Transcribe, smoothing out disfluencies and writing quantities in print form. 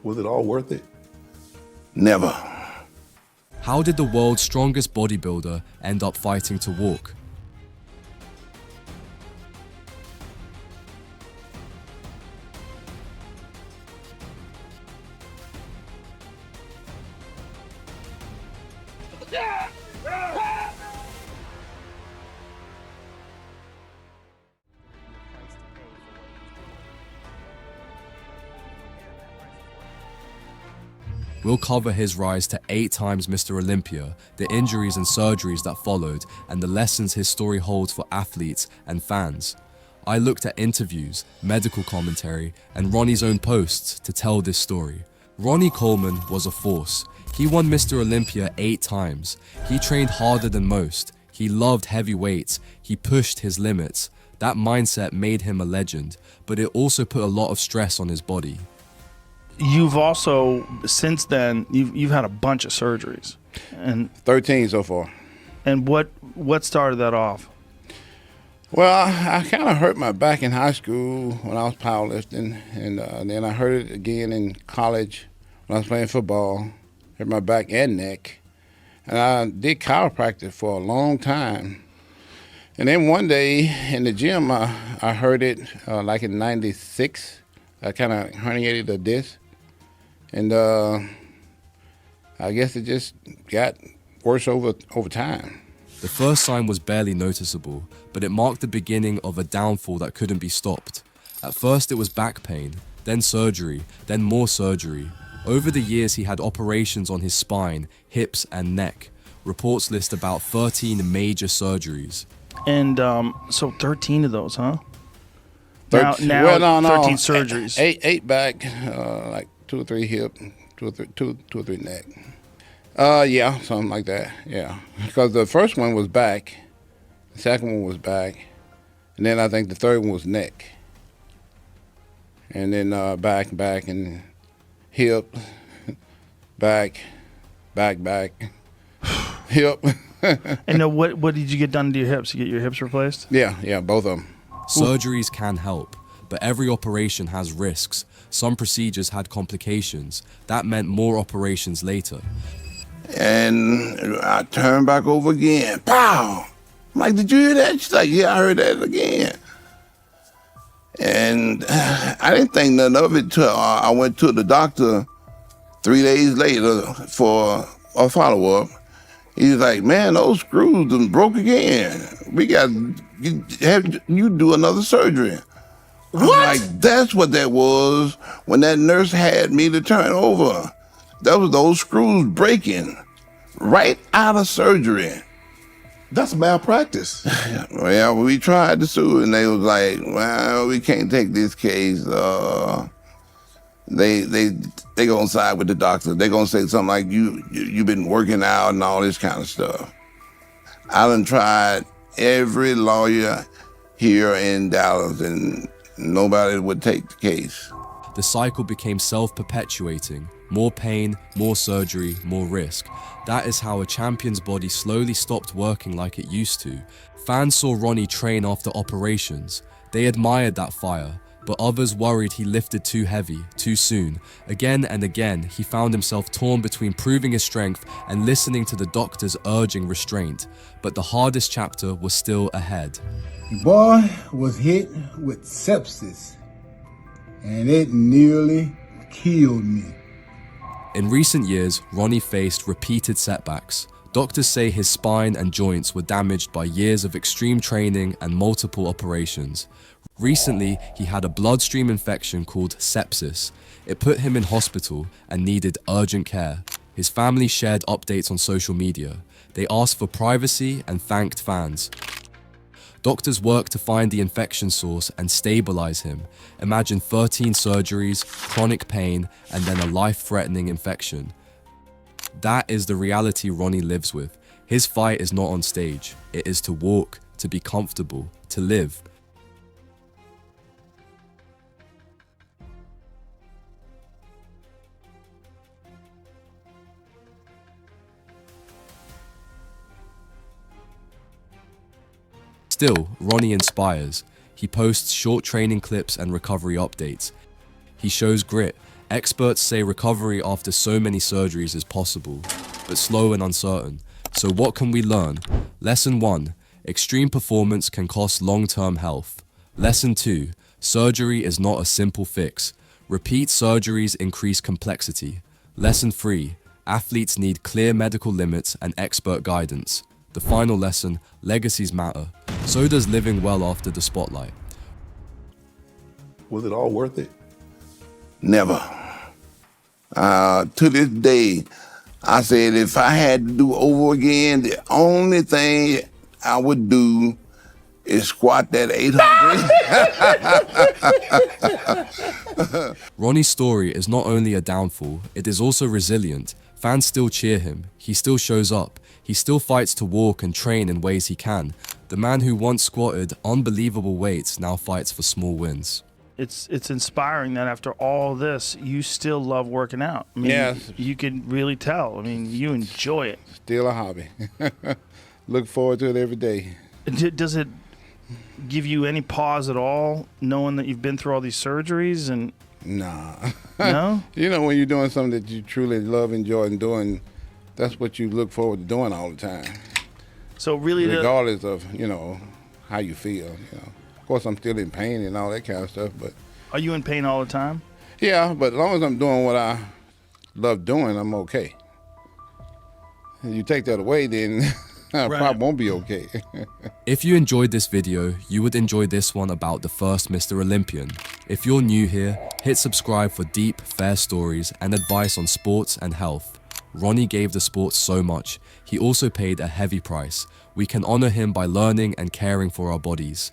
Was it all worth it? Never. How did the world's strongest bodybuilder end up fighting to walk? We'll cover his rise to 8 times Mr. Olympia, the injuries and surgeries that followed, and the lessons his story holds for athletes and fans. I looked at interviews, medical commentary, and Ronnie's own posts to tell this story. Ronnie Coleman was a force. He won Mr. Olympia 8 times. He trained harder than most. He loved heavy weights. He pushed his limits. That mindset made him a legend, but it also put a lot of stress on his body. You've also, since then, you've had a bunch of surgeries, and 13 so far. And what started that off? Well, I kind of hurt my back in high school when I was powerlifting, and then I hurt it again in college when I was playing football. Hurt my back and neck, and I did chiropractic for a long time. And then one day in the gym, I hurt it like in '96. I kind of herniated a disc. And I guess it just got worse over time. The first sign was barely noticeable, but it marked the beginning of a downfall that couldn't be stopped. At first it was back pain, then surgery, then more surgery. Over the years he had operations on his spine, hips and neck. Reports list about 13 major surgeries. And so 13 of those, huh? Now, 13 surgeries. Eight back, like 2 or 3 hip, 2 or 3 neck. Yeah, something like that. Yeah, because the first one was back, the second one was back, and then I think the third one was neck, and then back, and hip, back, hip. And what did you get done to your hips? You get your hips replaced? Yeah, both of them. Surgeries can help, but every operation has risks. Some procedures had complications. That meant more operations later. And I turned back over again. Pow! I'm like, did you hear that? She's like, yeah, I heard that again. And I didn't think nothing of it till I went to the doctor 3 days later for a follow-up. He's like, man, those screws done broke again. We got have you do another surgery. What? I'm like, that's what that was when that nurse had me to turn over. That was those screws breaking right out of surgery. That's malpractice. Well, we tried to sue, and they was like, well, we can't take this case. They gonna side with the doctor. They gonna say something like, you've been working out and all this kind of stuff. I done tried every lawyer here in Dallas, and nobody would take the case. The cycle became self-perpetuating. More pain, more surgery, more risk. That is how a champion's body slowly stopped working like it used to. Fans saw Ronnie train after operations. They admired that fire, but others worried he lifted too heavy, too soon. Again and again, he found himself torn between proving his strength and listening to the doctors urging restraint. But the hardest chapter was still ahead. The boy was hit with sepsis, and it nearly killed me. In recent years, Ronnie faced repeated setbacks. Doctors say his spine and joints were damaged by years of extreme training and multiple operations. Recently, he had a bloodstream infection called sepsis. It put him in hospital and needed urgent care. His family shared updates on social media. They asked for privacy and thanked fans. Doctors worked to find the infection source and stabilize him. Imagine 13 surgeries, chronic pain, and then a life-threatening infection. That is the reality Ronnie lives with. His fight is not on stage. It is to walk, to be comfortable, to live. Still, Ronnie inspires. He posts short training clips and recovery updates. He shows grit, Experts say recovery after so many surgeries is possible, but slow and uncertain. So what can we learn? Lesson 1. Extreme performance can cost long-term health. Lesson 2. Surgery is not a simple fix. Repeat surgeries increase complexity. Lesson 3. Athletes need clear medical limits and expert guidance. The final lesson, legacies matter. So does living well after the spotlight. Was it all worth it? Never. To this day, I said if I had to do over again, the only thing I would do is squat that 800. Ronnie's story is not only a downfall, it is also resilient. Fans still cheer him, he still shows up, he still fights to walk and train in ways he can. The man who once squatted unbelievable weights now fights for small wins. It's inspiring that after all this, you still love working out. I mean, Yes. you can really tell. I mean, you enjoy it. Still a hobby. Look forward to it every day. Does it give you any pause at all, knowing that you've been through all these surgeries? And Nah. no? You know, when you're doing something that you truly love, enjoy, and doing, that's what you look forward to doing all the time, So really, regardless of, how you feel, Of course, I'm still in pain and all that kind of stuff, but are you in pain all the time? yeah, but as long as I'm doing what I love doing, I'm okay. If you take that away, then I probably won't be okay. If you enjoyed this video, you would enjoy this one about the first Mr. Olympian. If you're new here, hit subscribe for deep, fair stories and advice on sports and health. Ronnie gave the sport so much. He also paid a heavy price. We can honor him by learning and caring for our bodies.